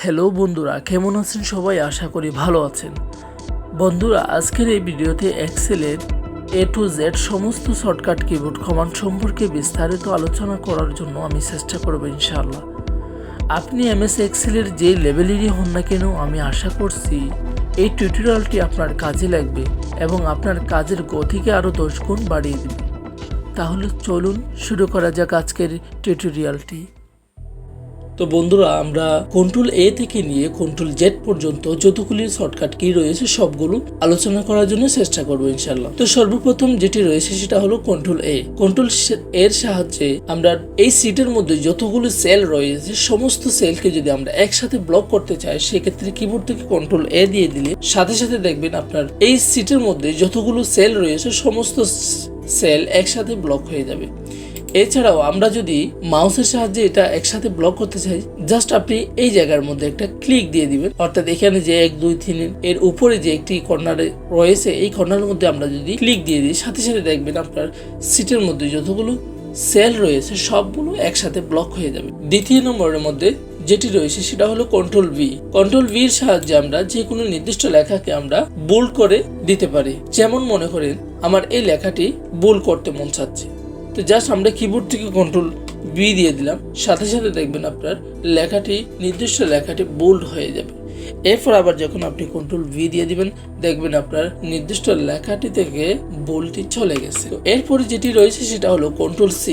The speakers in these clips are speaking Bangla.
হ্যালো বন্ধুরা, কেমন আছেন সবাই? আশা করি ভালো আছেন। বন্ধুরা, আজকের এই ভিডিওতে এক্সেলের A to Z সমস্ত শর্টকাট কিবোর্ড কমান্ড সম্পর্কে বিস্তারিত আলোচনা করার জন্য আমি চেষ্টা করব ইনশাআল্লাহ। আপনি MS এক্সেলের যে লেভেলেরই হন না কেন, আমি আশা করছি এই টিউটোরিয়ালটি আপনার কাজে লাগবে এবং আপনার কাজের গতিকে আরও 10 গুণ বাড়িয়ে দেবে। তাহলে চলুন শুরু করা যাক আজকের টিউটোরিয়ালটি। তো বন্ধুরা, আমরা কন্ট্রোল A থেকে নিয়ে কন্ট্রোল Z পর্যন্ত যতগুলি শর্টকাট কি রয়েছে সবগুলো আলোচনা করার জন্য চেষ্টা করব ইনশাআল্লাহ। তো সর্বপ্রথম যেটি রয়েছে সেটা হলো কন্ট্রোল A। কন্ট্রোল এর সাহায্যে আমরা এই সিটের মধ্যে যতগুলো সেল রয়েছে সমস্ত সেলকে যদি আমরা একসাথে ব্লক করতে চাই, সেক্ষেত্রে কিবোর্ড থেকে কন্ট্রোল A দিয়ে দিলে সাথে সাথে দেখবেন আপনার এই সিটের মধ্যে যতগুলো সেল রয়েছে সমস্ত সেল একসাথে ব্লক হয়ে যাবে। এছাড়াও আমরা যদি মাউসের সাহায্যে এটা একসাথে ব্লক করতে চাই, জাস্ট আপনি এই জায়গার মধ্যে একটা ক্লিক দিয়ে দিবেন, অর্থাৎ এখানে যে 1 2 3 এর উপরে যে একটি কর্নারে রয়েছে এই কর্নারের মধ্যে আমরা যদি ক্লিক দিয়ে দিই, সাথে সাথে দেখবেন আপনার সিটের মধ্যে যতগুলো সেল রয়েছে সবগুলো একসাথে ব্লক হয়ে যাবে। দ্বিতীয় নম্বরের মধ্যে যেটি রয়েছে সেটা হলো কন্ট্রোল V। কন্ট্রোল V এর সাহায্যে আমরা যে কোনো নির্দিষ্ট লেখাকে আমরা বোল্ড করে দিতে পারি। যেমন মনে করেন আমার এই লেখাটি বোল্ড করতে মন চাচ্ছে, তো জাস্ট আমরা কিবোর্ড থেকে কন্ট্রোল V দিয়ে দিলাম, সাথে সাথে দেখবেন আপনার লেখাটি নির্দিষ্ট লেখাটি বোল্ড হয়ে যাবে। এরপর আবার যখন আপনি কন্ট্রোল V দিয়ে দিবেন, দেখবেন আপনার নির্দিষ্ট লেখাটি থেকে বোল্ডটি চলে গেছে। এরপরে যেটি রয়েছে সেটা হলো কন্ট্রোল C।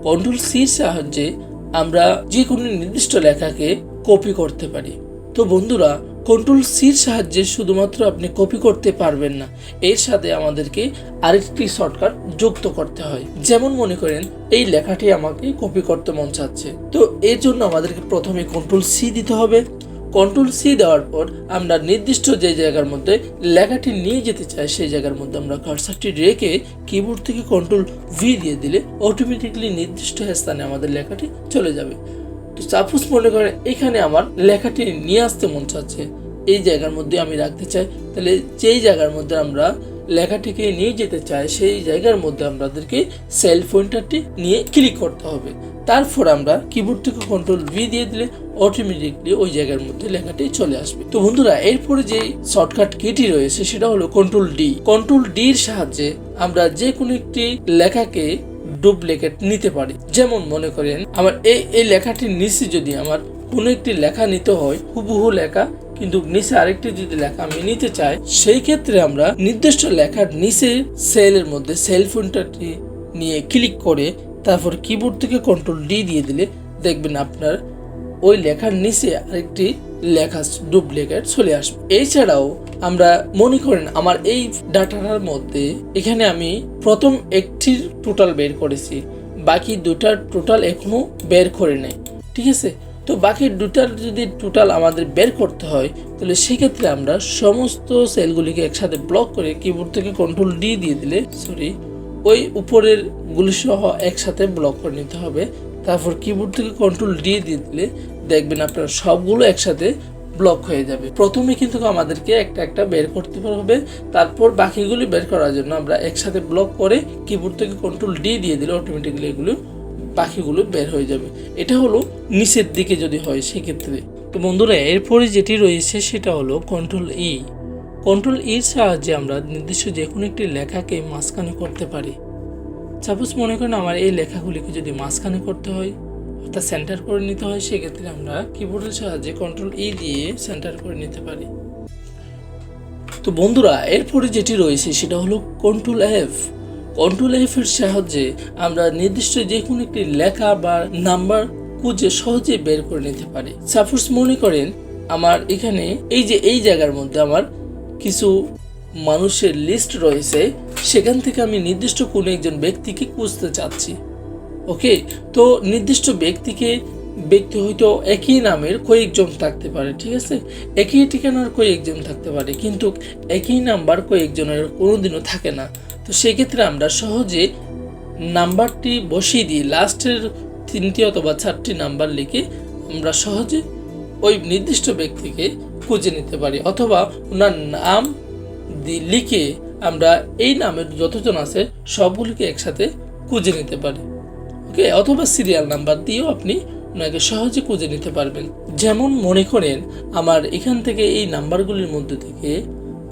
কন্ট্রোল C এর সাহায্যে আমরা যে কোনো নির্দিষ্ট লেখাকে কপি করতে পারি। তো বন্ধুরা, কন্ট্রোল সির সাহায্যে শুধুমাত্র আপনি কপি করতে পারবেন না, এর সাথে আমাদেরকে আরেকটি শর্টকাট যুক্ত করতে হয়। যেমন মনে করেন এই লেখাটি আমাকে কপি করতে মন চাচ্ছে, তো এর জন্য আমাদেরকে প্রথমে কন্ট্রোল সি দিতে হবে। কন্ট্রোল সি দেওয়ার পর আমরা নির্দিষ্ট যে জায়গার মধ্যে লেখাটি নিয়ে যেতে চাই সেই জায়গার মধ্যে আমরা কার্সারটি রেখে কিবোর্ড থেকে কন্ট্রোল V দিয়ে দিলে অটোমেটিকলি নির্দিষ্ট স্থানে আমাদের লেখাটি চলে যাবে। তো সাপোজ মনে করেন এখানে আমার লেখাটি নিয়ে আসতে মন চাচ্ছে, এই জায়গার মধ্যে আমি রাখতে চাই, তাহলে যেই জায়গার মধ্যে আমরা লেখাটিকে নিয়ে যেতে চাই সেই জায়গার মধ্যে আমাদেরকে সেল পয়েন্টারটি নিয়ে ক্লিক করতে হবে। তারপর আমরা কিবোর্ড থেকে কন্ট্রোল V দিয়ে দিলে অটোমেটিকলি ওই জায়গার মধ্যে লেখাটি চলে আসবে। তো বন্ধুরা, এরপরে যে শর্টকাট কিটি রয়েছে সেটা হলো কন্ট্রোল D। কন্ট্রোল D এর সাহায্যে আমরা যে কোনো একটি লেখাকে ডুপ্লিকেট নিতে পারি। যেমন মনে করেন আমার এই লেখাটির নিচে যদি আমার কোনো একটি লেখা নিতে হয়, হুবহু লেখা, কিন্তু নিচে আরেকটি যদি লেখা আমি নিতে চাই, সেই ক্ষেত্রে আমরা নির্দিষ্ট লেখার নিচে সেলের মধ্যে সেল পয়েন্টারটি নিয়ে ক্লিক করে তারপর কিবোর্ড থেকে কন্ট্রোল D দিয়ে দিলে দেখবেন আপনার ওই লেখার নিচে আরেকটি লেখা ডুপ্লিকেট চলে আসবে। এছাড়াও আমরা মনে করেন আমার এই ডাটাটার মধ্যে এখানে আমি প্রথম একটির টোটাল বের করেছি, বাকি দুটার টোটাল এখনো বের করে নেই, ঠিক আছে? তো বাকি দুটার যদি টোটাল আমাদের বের করতে হয়, তাহলে সেক্ষেত্রে আমরা সমস্ত সেলগুলিকে একসাথে ব্লক করে কিবোর্ড থেকে কন্ট্রোল D দিয়ে দিলে ওই উপরের গুলি সহ একসাথে ব্লক করে নিতে হবে। তারপর কিবোর্ড থেকে কন্ট্রোল D দিয়ে দিলে দেখবেন আপনার সবগুলো একসাথে ব্লক হয়ে যাবে। প্রথমে কিন্তু আমাদেরকে একটা একটা বের করতে হবে, তারপর বাকিগুলি বের করার জন্য আমরা একসাথে ব্লক করে কিবোর্ড থেকে কন্ট্রোল D দিয়ে দিলে অটোমেটিক্যালি এগুলো বাকিগুলো বের হয়ে যাবে। এটা হলো নিচের দিকে যদি হয় সেক্ষেত্রে। তো বন্ধুরা, এরপরে যেটি রয়েছে সেটা হলো কন্ট্রোল E। কন্ট্রোল E এর সাহায্যে আমরা নির্দিষ্ট যে কোনো একটি লেখাকে মাঝখানে করতে পারি। সাপোজ মনে করেন আমার এই লেখাগুলিকে যদি মাঝখানে করতে হয় অর্থাৎ সেন্টার করে নিতে হয়, সেক্ষেত্রে আমরা কিবোর্ডের সাহায্যে কন্ট্রোল E দিয়ে সেন্টার করে নিতে পারি। তো বন্ধুরা, এরপরে যেটি রয়েছে সেটা হলো কন্ট্রোল F। কন্ট্রোল F এর সাহায্যে আমরা নির্দিষ্ট যে কোনো একটি লেখা বা নাম্বার খুঁজে সহজে বের করে নিতে পারি। সাপোজ মনে করেন আমার এখানে এই জায়গার মধ্যে আমার কিছু মানুষের লিস্ট রয়েছে, সেখান থেকে আমি নির্দিষ্ট কোনো একজন ব্যক্তিকে খুঁজতে চাচ্ছি। ওকে, তো নির্দিষ্ট ব্যক্তি হয়তো একই নামের কয়েকজন থাকতে পারে, ঠিক আছে? একই ঠিকানার কয়েকজন থাকতে পারে, কিন্তু একই নাম্বার কয়েকজনের কোনোদিনও থাকে না। তো সেক্ষেত্রে আমরা সহজে নাম্বারটি বসিয়ে দিই, লাস্টের 3টি অথবা 4টি নাম্বার লিখে আমরা সহজে ওই নির্দিষ্ট ব্যক্তিকে খুঁজে নিতে পারি, অথবা ওনার নাম লিখে আমরা এই নামের যতজন আছে সবগুলিকে একসাথে খুঁজে নিতে পারি। ওকে, অথবা সিরিয়াল নাম্বার দিয়েও আপনি ওনাকে সহজে খুঁজে নিতে পারবেন। যেমন মনে করেন আমার এখান থেকে এই নাম্বারগুলির মধ্যে থেকে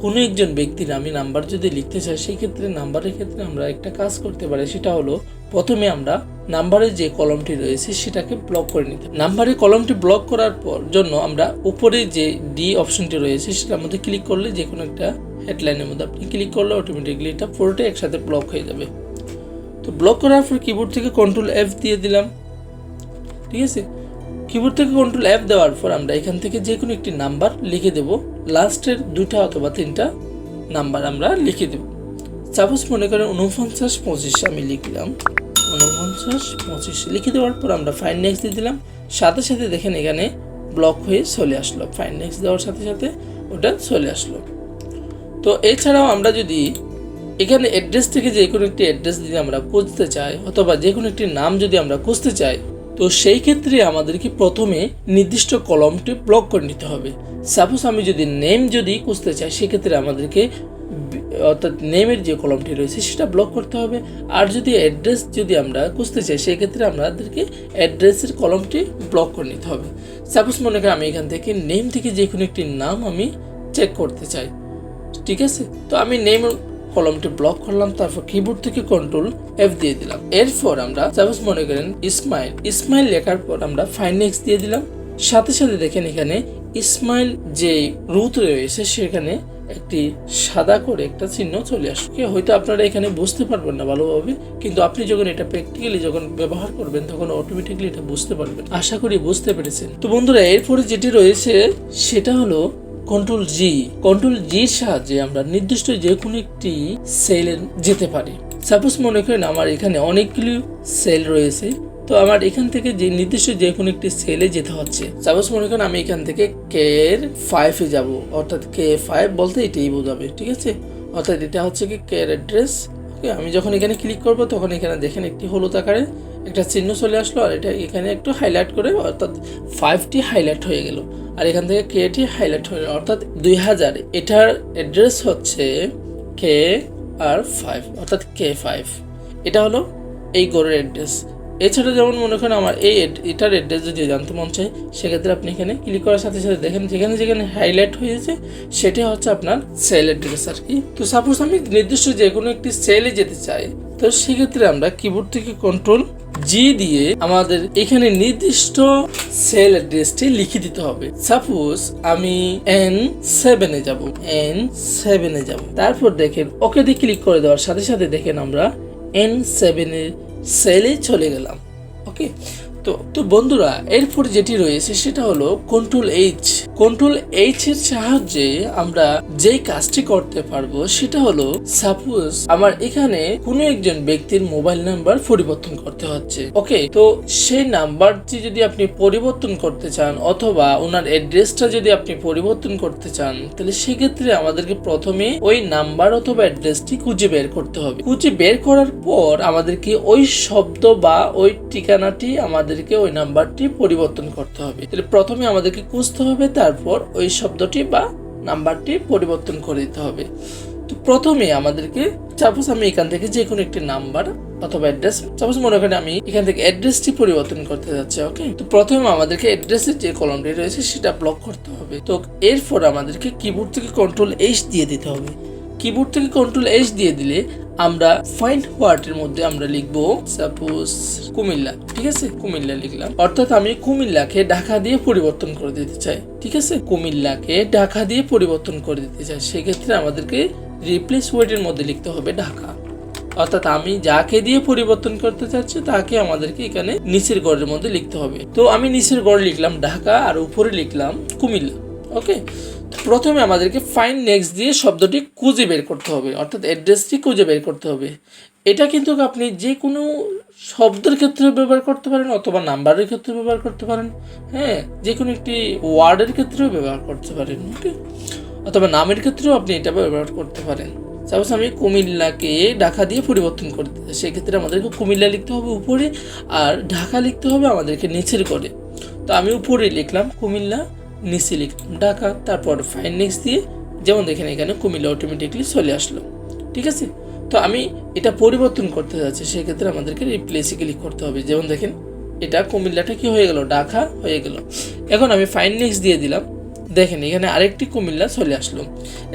কোনো একজন ব্যক্তির আমি নাম্বার যদি লিখতে চাই, সেই ক্ষেত্রে নাম্বারের ক্ষেত্রে আমরা একটা কাজ করতে পারি, সেটা হলো প্রথমে আমরা নাম্বারের যে কলমটি রয়েছে সেটাকে ব্লক করে নিতে। নাম্বারের কলমটি ব্লক করার পর জন্য আমরা উপরে যে ডি অপশনটি রয়েছে সেটার মধ্যে ক্লিক করলে, যে কোনো একটা হেডলাইনের মধ্যে আপনি ক্লিক করলে অটোমেটিকলি এটা পুরোটাই একসাথে ব্লক হয়ে যাবে। তো ব্লক করার পর কিবোর্ড থেকে কন্ট্রোল F দিয়ে দিলাম, ঠিক আছে। কিবোর্ড থেকে কন্ট্রোল F দেওয়ার পর আমরা এখান থেকে যে কোনো একটি নাম্বার লিখে দেব, লাস্টের 2টা অথবা 3টা নাম্বার আমরা লিখে দেব। সাপোজ মনে করেন 49-25 আমি লিখলাম, 49-25 লিখে দেওয়ার পর আমরা ফাইন নেক্সট দিয়ে দিলাম। সাথে সাথে দেখেন এখানে ব্লক হয়ে চলে আসলো, ফাইন নেক্সট দেওয়ার সাথে সাথে ওটা চলে আসলো। তো এছাড়াও আমরা যদি এখানে অ্যাড্রেস থেকে যে কোনো একটি অ্যাড্রেস যদি আমরা খুঁজতে চাই অথবা যে কোনো একটি নাম যদি আমরা খুঁজতে চাই, তো সেই ক্ষেত্রে আমাদেরকে প্রথমে নির্দিষ্ট কলমটি ব্লক করে নিতে হবে। সাপোজ আমি যদি নেম যদি খুঁজতে চাই, সেক্ষেত্রে আমাদেরকে অর্থাৎ নেমের যে কলমটি রয়েছে সেটা ব্লক করতে হবে। আর যদি অ্যাড্রেস যদি আমরা খুঁজতে চাই, সেক্ষেত্রে আমাদেরকে অ্যাড্রেসের কলমটি ব্লক করে নিতে হবে। সাপোজ মনে করি আমি এখান থেকে নেম থেকে যে কোনো একটি নাম আমি চেক করতে চাই, ঠিক আছে। তো আমি নেম কলমটি ব্লক করলাম, তারপর কিবোর্ড থেকে কন্ট্রোল F দিয়ে দিলাম। এরপর আমরা সাপোজ মনে করেন ইসমাইল লেখার পর আমরা ফাইন নেক্সট দিয়ে দিলাম। সাথে সাথে দেখেন এখানে ইসমাইল যে রুট রয়েছে সেখানে একটি সাদা করে একটা চিহ্ন চলে আসবে। হয়তো আপনারা এখানে বুঝতে পারবেন না ভালোভাবে, কিন্তু আপনি যখন এটা প্র্যাকটিক্যালি যখন ব্যবহার করবেন তখন অটোমেটিকলি এটা বুঝতে পারবেন। আশা করি বুঝতে পেরেছেন। তো বন্ধুরা, এরপরে যেটি রয়েছে সেটা হলো কন্ট্রোল জির সাহায্যে আমরা নির্দিষ্ট যে কোনো একটি সেলে যেতে পারি। সাপোজ মনে করেন আমার এখানে অনেকগুলি সেল রয়েছে, তো আমার এখান থেকে যে নির্দিষ্ট যে কোনো একটি সেলে যেতে হচ্ছে। সাপোজ মনে করেন আমি এখান থেকে K5 এ যাব, অর্থাৎ K5 বলতে এটাই বোঝাবে, ঠিক আছে। অর্থাৎ এটা হচ্ছে কি K অ্যাড্রেস। ওকে, আমি যখন এখানে ক্লিক করব তখন এখানে দেখেন একটি হলুদ আকারে একটা চিহ্ন চলে আসলো, আর এটা এখানে একটু হাইলাইট করে, অর্থাৎ 5টি হাইলাইট হয়ে গেল, আর এখান থেকে K-টি হাইলাইট হয়ে গেল, অর্থাৎ 2000। এটার অ্যাড্রেস হচ্ছে K-5, অর্থাৎ K5। এটা হলো এই গড়ের অ্যাড্রেস। এছাড়া যেমন মনে করেন আমার এটার অ্যাড্রেস যদি জানতে মন চায়, সেক্ষেত্রে আপনি এখানে ক্লিক করার সাথে সাথে দেখেন যেখানে হাইলাইট হয়েছে সেটা হচ্ছে আপনার সেল অ্যাড্রেস আর কি। তো সাপোজ আমি নির্দিষ্ট যে কোনো একটি সেলে যেতে চাই, তো সেক্ষেত্রে আমরা কিবোর্ড থেকে কন্ট্রোল G দিয়ে আমাদের এখানে নির্দিষ্ট সেল অ্যাড্রেসটি লিখে দিতে হবে। সাপোজ আমি N7 এ যাব, তারপর দেখেন ওকে দিয়ে ক্লিক করে দেওয়ার সাথে সাথে দেখেন আমরা N7 এর সেলে চলে গেলাম। ওকে, তো বন্ধুরা, এরপর যেটি রয়েছে সেটা হলো কন্ট্রোল H এর সাহায্যে আমরা যেই কাজটি করতে পারবো সেটা হলো, সাপোজ আমার এখানে কোনো একজন ব্যক্তির মোবাইল নাম্বার পরিবর্তন করতে হচ্ছে। ওকে, তো সেই নাম্বারটি যদি আপনি পরিবর্তন করতে চান অথবা ওনার অ্যাড্রেসটা যদি আপনি পরিবর্তন করতে চান, তাহলে সেক্ষেত্রে আমাদেরকে প্রথমে ওই নাম্বার অথবা অ্যাড্রেসটি খুঁজে বের করতে হবে। খুঁজে বের করার পর আমাদেরকে ওই শব্দ বা ওই ঠিকানাটি আমাদেরকে ওই নাম্বারটি পরিবর্তন করতে হবে। তাহলে প্রথমে আমাদেরকে খুঁজতে হবে, তারপর ওই শব্দটি বা নাম্বারটি পরিবর্তন করে দিতে হবে। তো প্রথমে আমাদেরকে, সাপোজ আমি এখান থেকে যে কোনো একটি নাম্বার অথবা অ্যাড্রেস, সাপোজ মনে করেন আমি এখান থেকে অ্যাড্রেসটি পরিবর্তন করতে যাচ্ছি। ওকে, তো প্রথমে আমাদেরকে অ্যাড্রেসের যে কলমটি রয়েছে সেটা ব্লক করতে হবে। তো এরপর আমাদেরকে কিবোর্ড থেকে কন্ট্রোল H দিয়ে দিতে হবে। কিবোর্ড থেকে কন্ট্রোল H দিয়ে দিলে আমরা ফাইন্ড হোয়াটের মধ্যে আমরা লিখবো সাপোজ কুমিল্লা, ঠিক আছে। কুমিল্লা লিখলাম, অর্থাৎ আমি কুমিল্লাকে ঢাকা দিয়ে পরিবর্তন করে দিতে চাই, ঠিক আছে। কুমিল্লাকে ঢাকা দিয়ে পরিবর্তন করে দিতে চাই, সেক্ষেত্রে আমাদেরকে রিপ্লেস ওয়ার্ডের মধ্যে লিখতে হবে ঢাকা, অর্থাৎ আমি যাকে দিয়ে পরিবর্তন করতে চাচ্ছি তাকে আমাদেরকে এখানে নিচের গড়ের মধ্যে লিখতে হবে। তো আমি নিচের গড় লিখলাম ঢাকা আর উপরে লিখলাম কুমিল্লা। ওকে, প্রথমে আমাদেরকে ফাইন নেক্সট দিয়ে শব্দটি খুঁজে বের করতে হবে, অর্থাৎ অ্যাড্রেসটি খুঁজে বের করতে হবে। এটা কিন্তু আপনি যে কোনো শব্দের ক্ষেত্রে ব্যবহার করতে পারেন অথবা নাম্বারের ক্ষেত্রে ব্যবহার করতে পারেন, হ্যাঁ, যে কোনো একটি ওয়ার্ডের ক্ষেত্রেও ব্যবহার করতে পারেন, ওকে, অথবা নামের ক্ষেত্রেও আপনি এটা ব্যবহার করতে পারেন। সাপোজ আমি কুমিল্লাকে ঢাকা দিয়ে পরিবর্তন করতে চাই, সেক্ষেত্রে আমাদেরকে কুমিল্লা লিখতে হবে উপরে, আর ঢাকা লিখতে হবে আমাদেরকে নিচের করে। তো আমি উপরে লিখলাম কুমিল্লা, নিচে লিখলাম ঢাকা, তারপর ফাইন নেক্সট দিয়ে, যেমন দেখেন এখানে কুমিল্লা অটোমেটিকলি চলে আসলো, ঠিক আছে। তো আমি এটা পরিবর্তন করতে যাচ্ছি, সেক্ষেত্রে আমাদেরকে রিপ্লেসে ক্লিক করতে হবে। যেমন দেখেন এটা কুমিল্লাটা কি হয়ে গেল, ঢাকা হয়ে গেল। এখন আমি ফাইন্ড নেক্সট দিয়ে দিলাম, দেখেন এখানে আরেকটি কুমিল্লা চলে আসলো।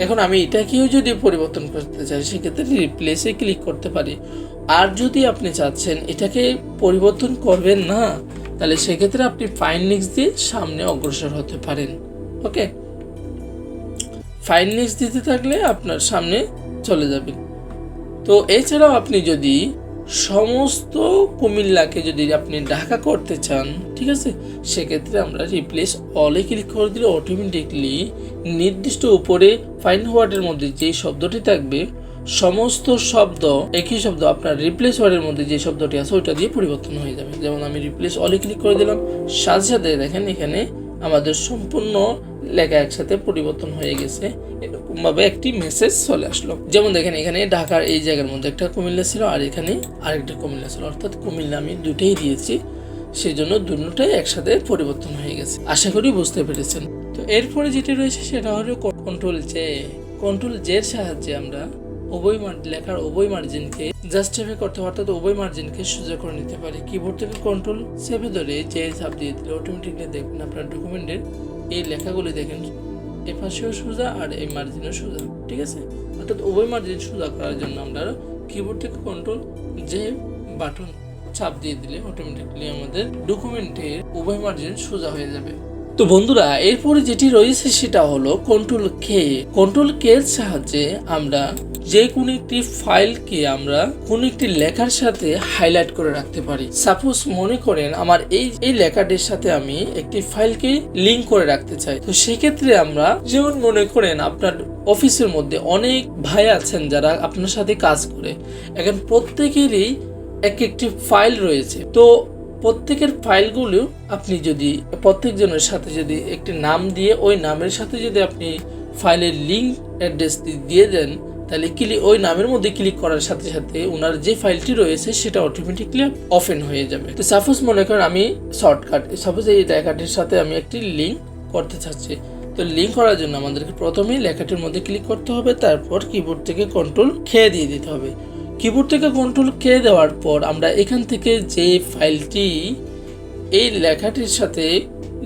এখন আমি এটাকেও যদি পরিবর্তন করতে চাই সেক্ষেত্রে রিপ্লেসে ক্লিক করতে পারি। আর যদি আপনি চাচ্ছেন এটাকে পরিবর্তন করবেন না, তাহলে সেক্ষেত্রে আপনি ফাইন্ড নেক্সট দিয়ে সামনে অগ্রসর হতে পারেন। ওকে, ফাইন্ড নেক্সট দিতে থাকলে আপনার সামনে চলে যাবেন। তো এছাড়াও আপনি যদি সমস্ত কুমিল্লাকে যদি আপনি ঢাকা করতে চান, ঠিক আছে, সেক্ষেত্রে আমরা রিপ্লেস অলে ক্লিক করে দিলে অটোমেটিকলি নির্দিষ্ট উপরে ফাইন্ড ওয়ার্ডের মধ্যে যেই শব্দটি থাকবে সমস্ত শব্দ একই শব্দ আপনার রিপ্লেস ওয়ার্ডের মধ্যে যে শব্দটি আছে ওইটা দিয়ে পরিবর্তন হয়ে যাবে। যেমন আমি রিপ্লেস অলে ক্লিক করে দিলাম, সাথে সাথে দেখেন এখানে আমাদের সম্পূর্ণ লেখা একসাথে পরিবর্তন হয়ে গেছে। এরকম ভাবে একটি মেসেজ চলে আসলো। যেমন দেখেন এখানে ঢাকার এই জায়গার মধ্যে একটা কুমিল্লা ছিল আর এখানে আরেকটা কুমিল্লা ছিল, অর্থাৎ কুমিল্লা আমি দুটোই দিয়েছি, সেই জন্য দুটোটাই একসাথে পরিবর্তন হয়ে গেছে। আশা করি বুঝতে পেরেছেন। তো এরপরে যেটি রয়েছে সেটা হলো কন্ট্রোল জে। কন্ট্রোল জের সাহায্যে আমরা লেখার উভয় মার্জিনকে জাস্টিফাই করতে পারি, অর্থাৎ উভয় মার্জিনকে সোজা করে নিতে পারি। কিবোর্ড থেকে কন্ট্রোল চেপে ধরে যে চাপ দিয়ে দিলে অটোমেটিকলি দেখবেন আপনার ডকুমেন্টের এই লেখাগুলি দেখেন এ পাশেও সোজা আর এই মার্জিনও সোজা, ঠিক আছে। অর্থাৎ উভয় মার্জিন সোজা করার জন্য আমরা কিবোর্ড থেকে কন্ট্রোল যে বাটন চাপ দিয়ে দিলে অটোমেটিকলি আমাদের ডকুমেন্টের উভয় মার্জিন সোজা হয়ে যাবে। তো বন্ধুরা এরপরে যেটি রয়েছে সেটা হলো কন্ট্রোল কে। কন্ট্রোল কে এর সাহায্যে আমরা যে কোনো একটি ফাইলকে আমরা কোনো একটি লেখার সাথে হাইলাইট করে রাখতে পারি। সাপোজ মনে করেন আমার এই লেখাটির সাথে আমি একটি ফাইলকে লিংক করে রাখতে চাই, তো সেক্ষেত্রে আমরা যেমন মনে করেন আপনার অফিসের মধ্যে অনেক ভাই আছেন যারা আপনার সাথে কাজ করে, এখন প্রত্যেকেরই একটি ফাইল রয়েছে। তো প্রত্যেকের ফাইলগুলো আপনি যদি প্রত্যেকজনের সাথে যদি একটি নাম দিয়ে ওই নামের সাথে যদি আপনি ফাইলের লিঙ্ক অ্যাড্রেস দিয়ে দেন, তাহলে ওই নামের মধ্যে ক্লিক করার সাথে সাথে ওনার যে ফাইলটি রয়েছে সেটা অটোমেটিকলি ওপেন হয়ে যাবে। তো সাপোজ মনে করেন আমি শর্টকাট, সাপোজ এই লেখাটির সাথে আমি একটি লিঙ্ক করতে চাচ্ছি। তো লিঙ্ক করার জন্য আমাদেরকে প্রথমে লেখাটির মধ্যে ক্লিক করতে হবে, তারপর কিবোর্ড থেকে কন্ট্রোল কে দিয়ে দিতে হবে। কিবোর্ড থেকে কন্ট্রোল কে দেওয়ার পর আমরা এখান থেকে যে ফাইলটি এই লেখাটির সাথে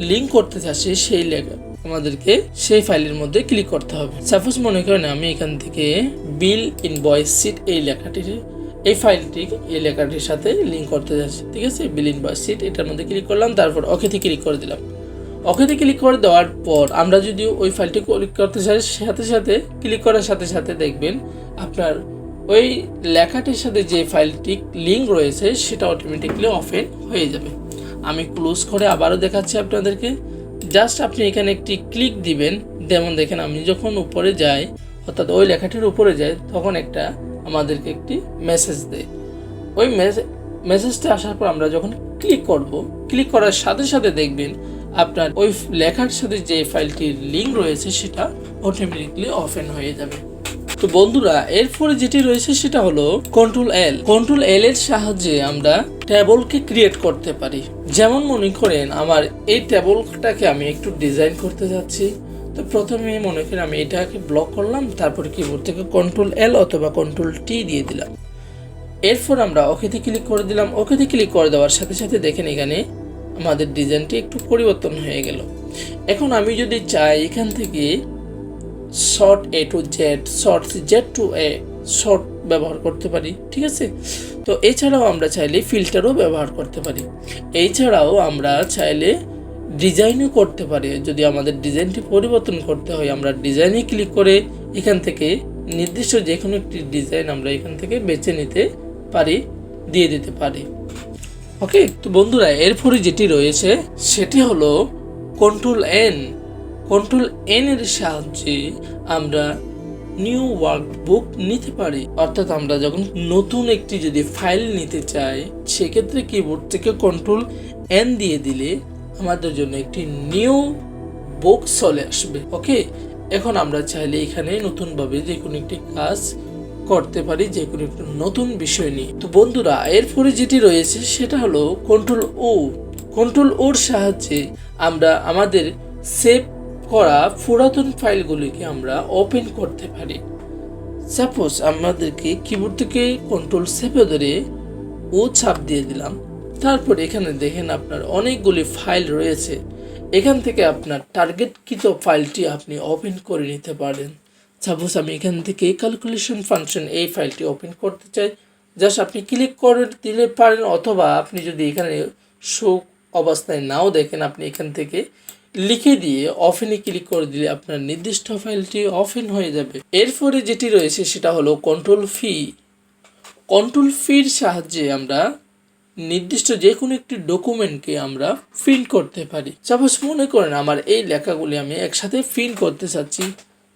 লিঙ্ক করতে চাচ্ছি সেই লেখা আমাদেরকে সেই ফাইলের মধ্যে ক্লিক করতে হবে। সাপোজ মনে করেন আমি এখান থেকে বিল ইনভয়েস শিট এই ফাইলটি এই লেখাটির সাথে লিঙ্ক করতে যাচ্ছি, ঠিক আছে। বিল ইনভয়েস শিট এটার মধ্যে ক্লিক করলাম, তারপর ওকেতে ক্লিক করে দিলাম। ওকেতে ক্লিক করে দেওয়ার পর আমরা যদি ওই ফাইলটি ক্লিক করতে চাই সাথে সাথে ক্লিক করার সাথে সাথে দেখবেন আপনার ওই লেখাটির সাথে যে ফাইলটি লিঙ্ক রয়েছে সেটা অটোমেটিকলি ওপেন হয়ে যাবে। আমি ক্লোজ করে আবারও দেখাচ্ছি আপনাদেরকে। জাস্ট আপনি এখানে একটি ক্লিক দিবেন, যেমন দেখেন আমি যখন উপরে যাই অর্থাৎ ওই লেখাটির উপরে যাই তখন একটা আমাদেরকে একটি মেসেজ দেয়। ওই মেসেজটা আসার পর আমরা যখন ক্লিক করব, ক্লিক করার সাথে সাথে দেখবেন আপনার ওই লেখার সাথে যে ফাইলটির লিঙ্ক রয়েছে সেটা অটোমেটিকলি ওপেন হয়ে যাবে। তো বন্ধুরা এরপরে যেটি রয়েছে সেটা হলো কন্ট্রোল এল। কন্ট্রোল এল এর সাহায্যে আমরা টেবলকে ক্রিয়েট করতে পারি। যেমন মনে করেন আমার এই টেবলটাকে আমি একটু ডিজাইন করতে যাচ্ছি, তো প্রথমে মনে করেন আমি এটাকে ব্লক করলাম, তারপরে কিবোর্ড থেকে কন্ট্রোল এল অথবা কন্ট্রোল টি দিয়ে দিলাম। এরপর আমরা ওকেতে ক্লিক করে দিলাম। ওকেতে ক্লিক করে দেওয়ার সাথে সাথে দেখেন এখানে আমাদের ডিজাইনটি একটু পরিবর্তন হয়ে গেল। এখন আমি যদি চাই এখান থেকে short A to Z, short Z to A short ব্যবহার করতে পারি, ঠিক আছে। তো এছাড়াও আমরা চাইলে ফিল্টারও ব্যবহার করতে পারি। এছাড়াও আমরা চাইলে ডিজাইনও করতে পারি। যদি আমাদের ডিজাইনটি পরিবর্তন করতে হয় আমরা ডিজাইনে ক্লিক করে এখান থেকে নির্দিষ্ট যে কোনো একটি ডিজাইন আমরা এখান থেকে বেছে নিতে পারি, দিয়ে দিতে পারি। ওকে, তো বন্ধুরা এরপরে যেটি রয়েছে সেটি হলো কন্ট্রোল এন। কন্ট্রোল এন এর সাহায্যে আমরা নিউ ওয়ার্কবুক নিতে পারি, অর্থাৎ আমরা যখন নতুন একটি যদি ফাইল নিতে চাই সেক্ষেত্রে কিবোর্ড থেকে কন্ট্রোল এন দিয়ে দিলে আমাদের জন্য একটি নিউ বুক চলে আসবে। ওকে, এখন আমরা চাইলে এখানে নতুনভাবে যে কোনো একটি কাজ করতে পারি, যে কোনো একটি নতুন বিষয় নিয়ে। তো বন্ধুরা এরপরে যেটি রয়েছে সেটা হলো কন্ট্রোল ও। কন্ট্রোল ওর সাহায্যে আমরা আমাদের সেভ করা পুরাতন ফাইলগুলিকে আমরা ওপেন করতে পারি। সাপোজ আমাদেরকে কিবোর্ড থেকে কন্ট্রোল চেপে ধরে ও চাপ দিয়ে দিলাম, তারপর এখানে দেখেন আপনার অনেকগুলি ফাইল রয়েছে, এখান থেকে আপনার টার্গেটকৃত ফাইলটি আপনি ওপেন করে নিতে পারেন। সাপোজ আমি এখান থেকে ক্যালকুলেশন ফাংশন এই ফাইলটি ওপেন করতে চাই, জাস্ট আপনি ক্লিক করে দিলে পারেন, অথবা আপনি যদি এখানে শো অবস্থায় নাও দেখেন, আপনি এখান থেকে লিখে দিয়ে ওপেনে ক্লিক করে দিলে আপনার নির্দিষ্ট ফাইলটি ওপেন হয়ে যাবে। এরপরে যেটি রয়েছে সেটা হলো কন্ট্রোল ফি। কন্ট্রোল ফির সাহায্যে আমরা নির্দিষ্ট যে কোনো একটি ডকুমেন্টকে আমরা প্রিন্ট করতে পারি। সাপোজ মনে করেন আমার এই লেখাগুলি আমি একসাথে প্রিন্ট করতে চাচ্ছি,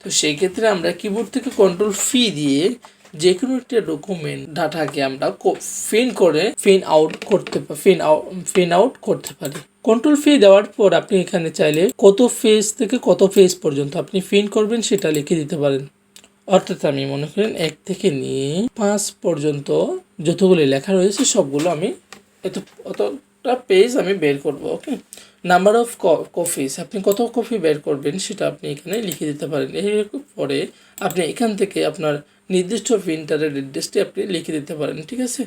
তো সেই ক্ষেত্রে আমরা কিবোর্ড থেকে কন্ট্রোল ফি দিয়ে যে কোনো একটা ডকুমেন্ট ডাটাকে আমরা প্রিন্ট আউট করতে পারি। কন্ট্রোল ফি দেওয়ার পর আপনি এখানে চাইলে কত পেজ থেকে কত পেজ পর্যন্ত আপনি প্রিন্ট করবেন সেটা লিখে দিতে পারেন। অর্থাৎ আমি মনে করেন 1 থেকে নিয়ে 5 পর্যন্ত যতগুলি লেখা রয়েছে সবগুলো আমি অতটা পেজ আমি বের করব। ওকে, নাম্বার অফ কপিস, আপনি কত কপি বের করবেন সেটা আপনি এখানে লিখে দিতে পারেন। এরপরে আপনি এখান থেকে আপনার নির্দিষ্ট প্রিন্টারের অ্যাড্রেসটি আপনি লিখে দিতে পারেন। ঠিক আছে,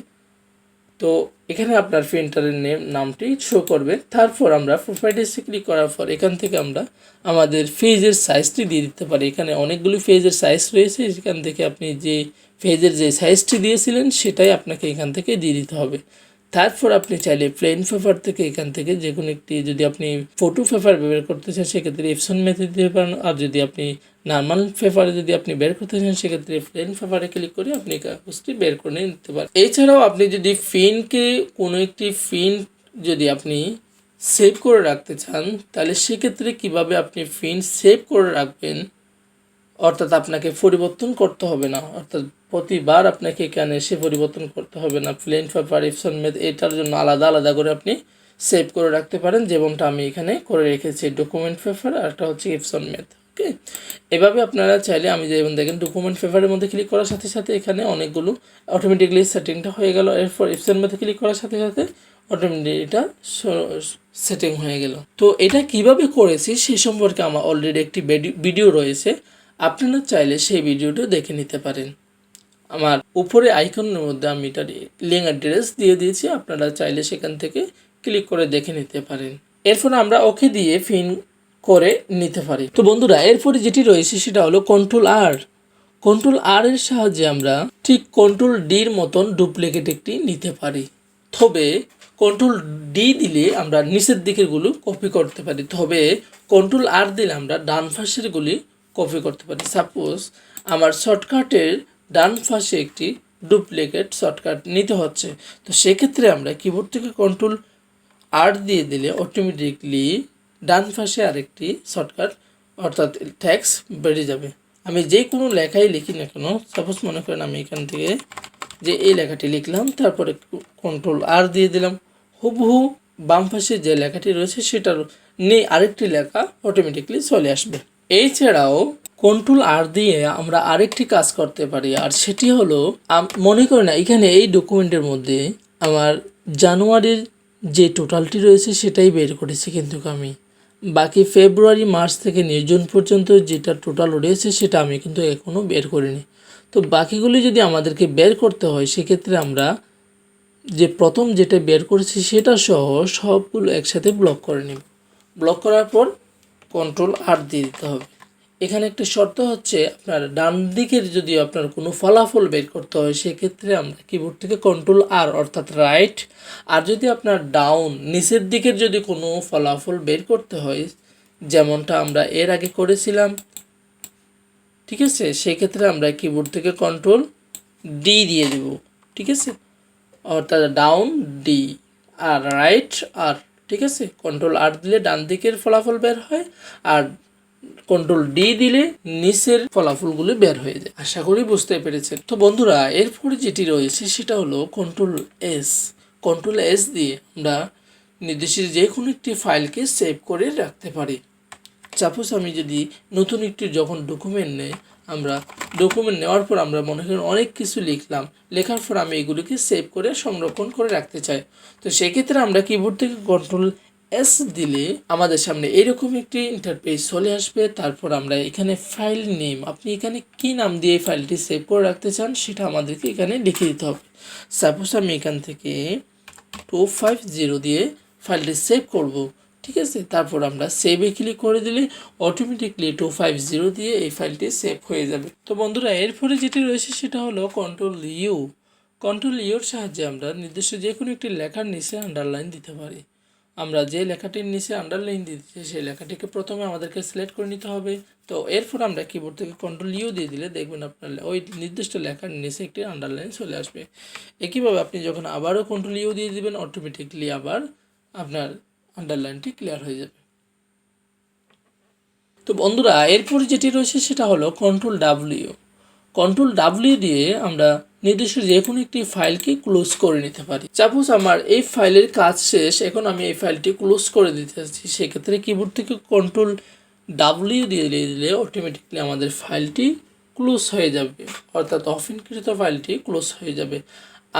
তো এখানে আপনার প্রিন্টারের নামটি শো করবে। তারপর আমরা প্রপার্টিসে ক্লিক করার পর এখান থেকে আমরা আমাদের পেজের সাইজটি দিয়ে দিতে পারি। এখানে অনেকগুলি পেজের সাইজ রয়েছে, এখান থেকে আপনি যে পেজের যে সাইজটি দিয়েছিলেন সেটাই আপনাকে এখান থেকে দিয়ে দিতে হবে। তারপর আপনি চাইলে প্লেন পেপার থেকে এখান থেকে যে কোনো একটি, যদি আপনি ফটো পেপার ব্যবহার করতে চান সেক্ষেত্রে এপসন মেথড দিতে পারেন, আর যদি আপনি নর্মাল পেপারে যদি আপনি বের করতে চান সেক্ষেত্রে প্লেন পেপারে ক্লিক করে আপনি কাগজটি বের করে নিতে পারেন। এছাড়াও আপনি যদি কোনো একটি প্রিন্ট যদি আপনি সেভ করে রাখতে চান, তাহলে সেক্ষেত্রে কিভাবে আপনি প্রিন্ট সেভ করে রাখবেন, অর্থাৎ আপনাকে পরিবর্তন করতে হবে না, অর্থাৎ প্রতিবার আপনাকে এখানে এসে পরিবর্তন করতে হবে না। প্লেন পেপার, এপসন মেথড এটার জন্য আলাদা আলাদা করে আপনি সেভ করে রাখতে পারেন, যেমনটা আমি এখানে করে রেখেছি। ডকুমেন্ট পেপার আর একটা হচ্ছে এপসন মেথড। ওকে, এভাবে আপনারা চাইলে, আমি যেমন দেখেন ডকুমেন্ট পেপারের মধ্যে ক্লিক করার সাথে সাথে এখানে অনেকগুলো অটোমেটিকলি সেটিংটা হয়ে গেল। এরপর এপসন মেথডে ক্লিক করার সাথে সাথে অটোমেটিক এটা সেটিং হয়ে গেল। তো এটা কিভাবে করেছি সেই সম্পর্কে আমার অলরেডি একটি ভিডিও রয়েছে, আপনারা চাইলে সেই ভিডিওটা দেখে নিতে পারেন। আমার উপরে আইকনের মধ্যে আমি এটার লিঙ্ক অ্যাড্রেস দিয়ে দিয়েছি, আপনারা চাইলে সেখান থেকে ক্লিক করে দেখে নিতে পারেন। এরপর আমরা ওকে দিয়ে পিন করে নিতে পারি। তো বন্ধুরা, এরপরে যেটি রয়েছে সেটা হলো কন্ট্রোল আর। কন্ট্রোল আর এর সাহায্যে আমরা ঠিক কন্ট্রোল ডির মতন ডুপ্লিকেট একটি নিতে পারি, তবে কন্ট্রোল ডি দিলে আমরা নিচের দিকেরগুলো কপি করতে পারি, তবে কন্ট্রোল আর দিলে আমরা ডান পাশেরগুলি কপি করতে পারি। সাপোজ আমার শর্টকাটের ডান পাশে একটি ডুপ্লিকেট শর্টকাট নিতে হচ্ছে, তো সেক্ষেত্রে আমরা কিবোর্ড থেকে কন্ট্রোল আর দিয়ে দিলে অটোমেটিকলি ডান পাশে আরেকটি শর্টকাট অর্থাৎ ট্যাক্স বেড়ে যাবে। আমি যে কোনো লেখাই লিখি না কেন, সাপোজ মনে করেন আমি এখান থেকে যে এই লেখাটি লিখলাম, তারপরে কন্ট্রোল আর দিয়ে দিলাম, হুবহু বাম পাশে যে লেখাটি রয়েছে সেটার নেই আরেকটি লেখা অটোমেটিকলি চলে আসবে। এছাড়াও কন্ট্রোল আর দিয়ে আমরা আরেকটি কাজ করতে পারি, আর সেটি হলো মনে করেন না এখানে এই ডকুমেন্টের মধ্যে আমার জানুয়ারির যে টোটালটি রয়েছে সেটাই বের করেছি, কিন্তু আমি বাকি ফেব্রুয়ারি, মার্চ থেকে নিয়ে জুন পর্যন্ত যেটা টোটাল রয়েছে সেটা আমি কিন্তু এখনও বের করিনি। তো বাকিগুলি যদি আমাদেরকে বের করতে হয় সেক্ষেত্রে আমরা যে প্রথম যেটা বের করেছি সেটা সহ সবগুলো একসাথে ব্লক করে নিব। ব্লক করার পর কন্ট্রোল আর দিয়ে দিতে হবে। এখানে একটা শর্ত হচ্ছে, আপনার ডান দিকের যদি আপনার কোনো ফলাফল বের করতে হয় সেক্ষেত্রে আমরা কিবোর্ড থেকে কন্ট্রোল আর অর্থাৎ রাইট, আর যদি আপনার ডাউন নিচের দিকের যদি কোনো ফলাফল বের করতে হয় যেমনটা আমরা এর আগে করেছিলাম, ঠিক আছে, সেক্ষেত্রে আমরা কিবোর্ড থেকে কন্ট্রোল ডি দিয়ে দেব। ঠিক আছে, অর্থাৎ ডাউন ডি আর রাইট আর, ঠিক আছে, কন্ট্রোল আর দিলে ডান দিকের ফলাফল বের হয়, আর কন্ট্রোল ডি দিলে নিচের ফলাফলগুলো বের হয়ে যায়। আশা করি বুঝতে পেরেছেন। তো বন্ধুরা, এরপরে যেটি রয়েছে সেটা হলো কন্ট্রোল এস। কন্ট্রোল এস দিয়ে আমরা নির্দিষ্ট যে কোনো একটি ফাইলকে সেভ করে রাখতে পারি। সাপোজ আমি যদি নতুন একটি যখন ডকুমেন্ট নেই, আমরা ডকুমেন্ট নেওয়ার পর আমরা মনে করেন অনেক কিছু লিখলাম, লেখার পর আমি এগুলিকে সেভ করে সংরক্ষণ করে রাখতে চাই, তো সেক্ষেত্রে আমরা কিবোর্ড থেকে কন্ট্রোল এস দিলে আমাদের সামনে এরকম একটি ইন্টারপেজ চলে আসবে। তারপর আমরা এখানে ফাইল নেম, আপনি এখানে কি নাম দিয়ে এই ফাইলটি সেভ করে রাখতে চান সেটা আমাদেরকে এখানে লিখে দিতে হবে। সাপোজ আমি এখান থেকে 250 দিয়ে ফাইলটি সেভ করব। ঠিক আছে, তারপর আমরা সেভে ক্লিক করে দিলে অটোমেটিকলি 250 দিয়ে এই ফাইলটি সেভ হয়ে যাবে। তো বন্ধুরা এরপরে যেটি রয়েছে সেটা হলো কন্ট্রোল ইউর সাহায্যে আমরা নির্দিষ্ট যে কোনো একটি লেখার নিচে আন্ডারলাইন দিতে পারি। আমরা যে লেখাটির নিচে আন্ডারলাইন দিচ্ছি সেই লেখাটিকে প্রথমে আমাদেরকে সিলেক্ট করে নিতে হবে। তো এরপর আমরা কিবোর্ড থেকে কন্ট্রোল ইউ দিয়ে দিলে দেখবেন আপনার ওই নির্দিষ্ট লেখার নিচে একটি আন্ডারলাইন চলে আসবে। একইভাবে আপনি যখন আবারও কন্ট্রোল ইউ দিয়ে দিবেন অটোমেটিকলি আবার আপনার আন্ডারলাইনটি ক্লিয়ার হয়ে যাবে। তো বন্ধুরা এরপর যেটি রয়েছে সেটা হলো কন্ট্রোল ডাব্লিউ দিয়ে আমরা নির্দিষ্ট যে কোনো একটি ফাইলকে ক্লোজ করে নিতে পারি। সাপোজ আমার এই ফাইলের কাজ শেষ, এখন আমি এই ফাইলটি ক্লোজ করে দিতে চাচ্ছি, সেক্ষেত্রে কিবোর্ড থেকে কন্ট্রোল ডাব্লিউ দিয়ে দিলে অটোমেটিকলি আমাদের ফাইলটি ক্লোজ হয়ে যাবে, অর্থাৎ অফেনকৃত ফাইলটি ক্লোজ হয়ে যাবে।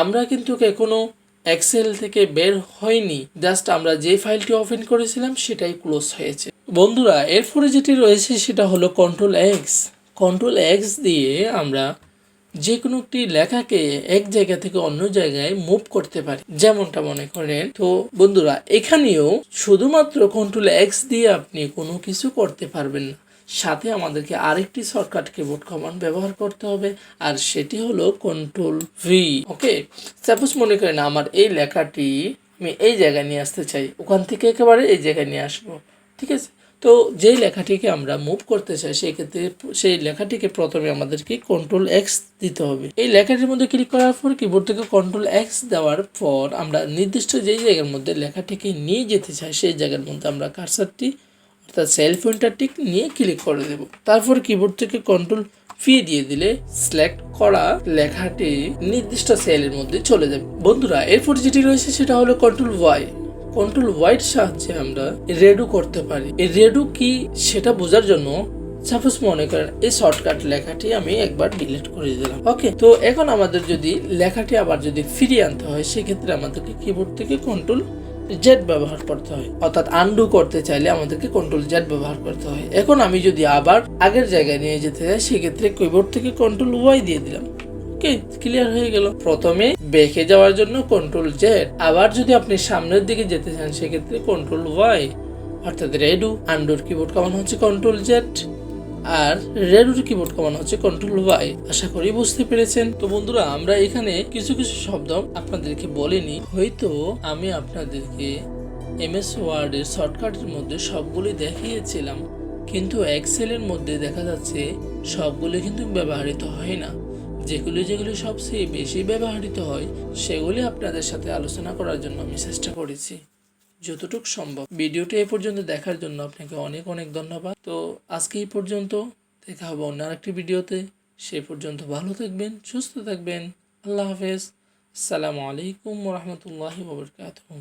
আমরা কিন্তু এখনও এক্সেল থেকে বের হয়নি, জাস্ট আমরা যে ফাইলটি ওপেন করেছিলাম সেটাই ক্লোজ হয়েছে। বন্ধুরা এরপরে যেটি রয়েছে সেটা হলো কন্ট্রোল এক্স দিয়ে আমরা যে কোনো একটি লেখাকে এক জায়গা থেকে অন্য জায়গায় মুভ করতে পারি, যেমনটা মনে করেন। তো বন্ধুরা এখানেও শুধুমাত্র কন্ট্রোল এক্স দিয়ে আপনি কোনো কিছু করতে পারবেন না, সাথে আমাদেরকে আরেকটি শর্টকাট কিবোর্ড কমান্ড ব্যবহার করতে হবে, আর সেটি হলো কন্ট্রোল ভি। ওকে, সাপোজ মনে করেন আমার এই লেখাটি আমি এই জায়গায় নিয়ে আসতে চাই, ওখান থেকে একেবারে এই জায়গায় নিয়ে আসবো। ঠিক আছে, তো যেই লেখাটিকে আমরা মুভ করতে চাই সেক্ষেত্রে সেই লেখাটিকে প্রথমে আমাদেরকে কন্ট্রোল এক্স দিতে হবে। এই লেখাটির মধ্যে ক্লিক করার পর কিবোর্ড থেকে কন্ট্রোল এক্স দেওয়ার পর আমরা নির্দিষ্ট যেই জায়গার মধ্যে লেখাটিকে নিয়ে যেতে চাই সেই জায়গার মধ্যে আমরা কার্সারটি অর্থাৎ সেল পয়েন্টারটি নিয়ে ক্লিক করে দেব। তারপর কিবোর্ড থেকে কন্ট্রোল ফি দিয়ে দিলে সিলেক্ট করা লেখাটি নির্দিষ্ট সেলের মধ্যে চলে যাবে। বন্ধুরা এরপর যেটি রয়েছে সেটা হলো কন্ট্রোল ওয়াইড সাহায্যে আমরা রেডু করতে পারি। এই রেডু কি সেটা বোঝার জন্য সাপোজ মনে করেন এই শর্টকাট লেখাটি আমি একবার ডিলিট করে দিলাম। ওকে, তো এখন আমাদের যদি লেখাটি আবার যদি ফিরিয়ে আনতে হয় সেক্ষেত্রে আমাদেরকে কিবোর্ড থেকে কন্ট্রোল জেড ব্যবহার করতে হয়, অর্থাৎ আনডু করতে চাইলে আমাদেরকে কন্ট্রোল জেড ব্যবহার করতে হয়। এখন আমি যদি আবার আগের জায়গায় নিয়ে যেতে চাই সেক্ষেত্রে কিবোর্ড থেকে কন্ট্রোল ওয়াই দিয়ে দিলাম। ওকে, ক্লিয়ার হয়ে গেল। প্রথমে বেঁকে যাওয়ার জন্য কন্ট্রোল জেড, আবার যদি আপনি সামনের দিকে যেতে চান সেক্ষেত্রে কন্ট্রোল ওয়াই, অর্থাৎ রেডু। আন্ডুর কিবোর্ড কমান্ড হচ্ছে কন্ট্রোল জেড আর রেডুর কিবোর্ড কমান্ড হচ্ছে কন্ট্রোল ওয়াই। আশা করি বুঝতে পেরেছেন। তো বন্ধুরা আমরা এখানে কিছু শব্দ আপনাদেরকে বলিনি, হয়তো আমি আপনাদেরকে এমএস ওয়ার্ডের শর্টকাটের মধ্যে সবগুলি দেখিয়েছিলাম, কিন্তু এক্সেলের মধ্যে দেখা যাচ্ছে সবগুলি কিন্তু ব্যবহৃত হয় না। যেগুলি সবচেয়ে বেশি ব্যবহৃত হয় সেগুলি আপনাদের সাথে আলোচনা করার জন্য আমি চেষ্টা করেছি যতটুকু সম্ভব। ভিডিওটি এ পর্যন্ত দেখার জন্য আপনাকে অনেক অনেক ধন্যবাদ। তো আজকে এই পর্যন্ত, দেখা হবে অন্য আরেকটি ভিডিওতে। সে পর্যন্ত ভালো থাকবেন, সুস্থ থাকবেন। আল্লাহ হাফেজ। আসসালামু আলাইকুম ওয়া রাহমাতুল্লাহি ওয়া বারাকাতুহু।